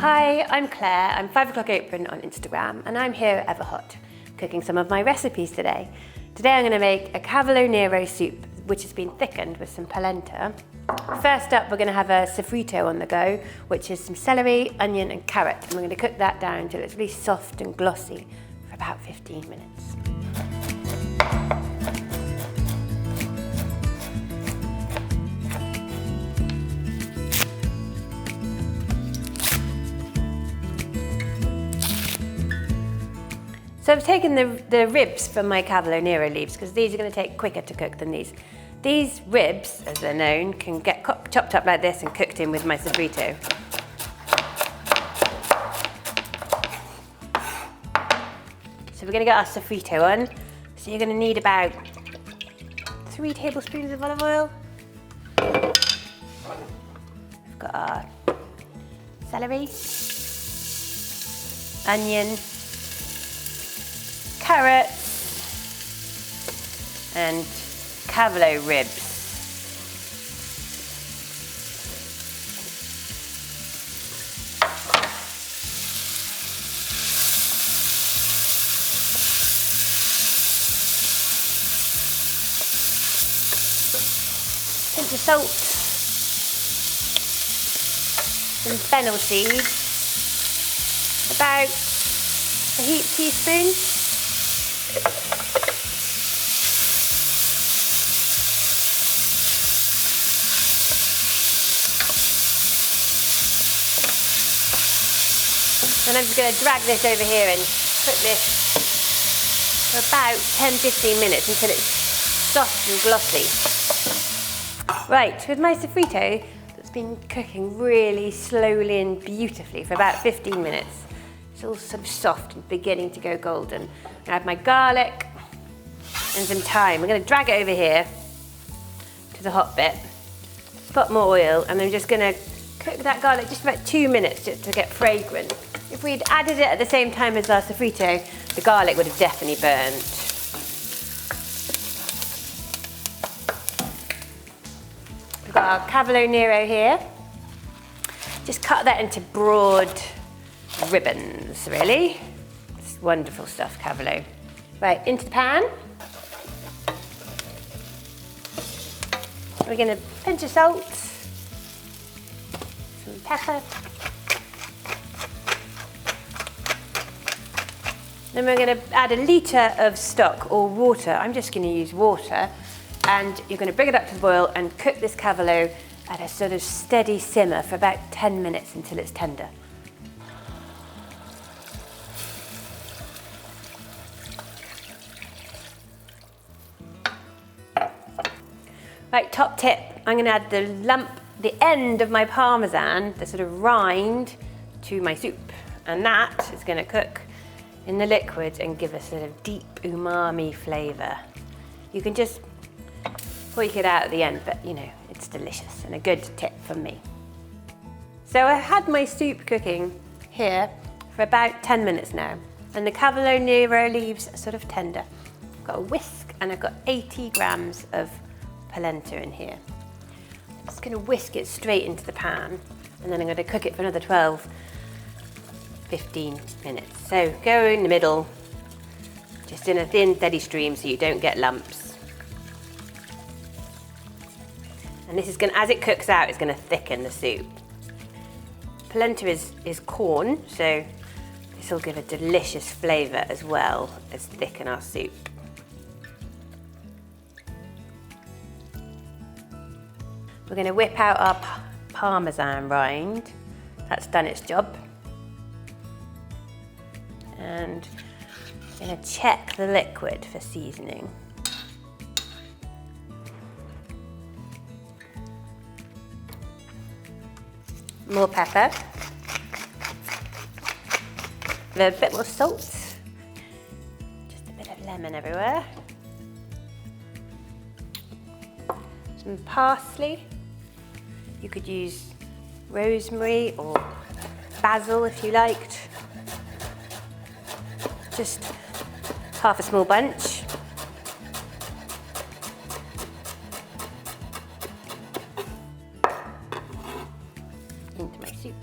Hi, I'm Claire. I'm 5 o'clock Apron on Instagram, and I'm here at Everhot cooking some of my recipes today. Today I'm going to make a Cavolo Nero soup, which has been thickened with some polenta. First up, we're going to have a sofrito on the go, which is some celery, onion and carrot, and we're going to cook that down until it's really soft and glossy for about 15 minutes. So I've taken the ribs from my Cavolo Nero leaves because these are going to take quicker to cook than these. These ribs, as they're known, can get chopped up like this and cooked in with my sofrito. So we're going to get our sofrito on. So you're going to need about 3 tablespoons of olive oil. We've got our celery, onion, carrots and Cavolo ribs. Pinch of salt, some fennel seeds, about a heaped teaspoon. And I'm just going to drag this over here and cook this for about 10-15 minutes until it's soft and glossy. Right, with my sofrito that's been cooking really slowly and beautifully for about 15 minutes, it's all sort of soft and beginning to go golden. I'm going to add my garlic and some thyme. I'm going to drag it over here to the hot bit, put more oil, and I'm just going to cook that garlic just about 2 minutes just to get fragrant. If we'd added it at the same time as our sofrito, the garlic would have definitely burnt. We've got our Cavolo Nero here. Just cut that into broad ribbons, really. It's wonderful stuff, Cavolo. Right, into the pan. We're going to pinch of salt, some pepper. Then we're going to add a litre of stock or water. I'm just going to use water. And you're going to bring it up to the boil and cook this Cavolo at a sort of steady simmer for about 10 minutes until it's tender. Right, top tip, I'm going to add the end of my Parmesan, the sort of rind, to my soup. And that is going to cook in the liquid and give a sort of deep umami flavour. You can just squeak it out at the end, but you know, it's delicious and a good tip from me. So I had my soup cooking here for about 10 minutes now, and the Cavolo Nero leaves are sort of tender. I've got a whisk and I've got 80 grams of polenta in here. I'm just going to whisk it straight into the pan, and then I'm going to cook it for another 15 minutes. So go in the middle, just in a thin, steady stream so you don't get lumps. And this is going to, as it cooks out, it's going to thicken the soup. Polenta is corn, so this will give a delicious flavour as well as thicken our soup. We're going to whip out our Parmesan rind. That's done its job. And I'm going to check the liquid for seasoning. More pepper. A bit more salt. Just a bit of lemon everywhere. Some parsley. You could use rosemary or basil if you liked. Just half a small bunch. into my soup.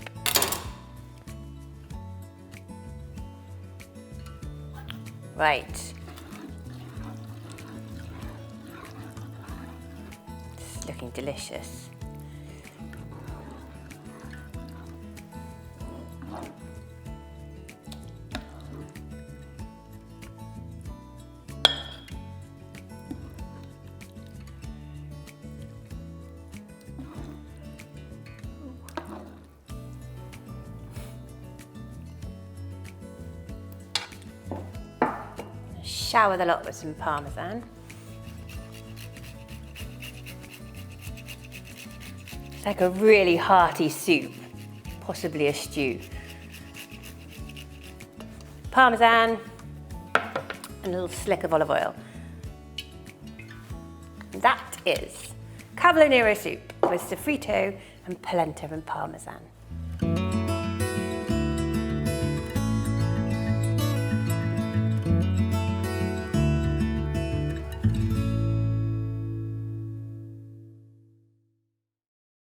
Right. It's looking delicious. Shower the lot with some Parmesan. It's like a really hearty soup, possibly a stew. Parmesan and a little slick of olive oil. And that is Cavolo Nero soup with sofrito and polenta and Parmesan.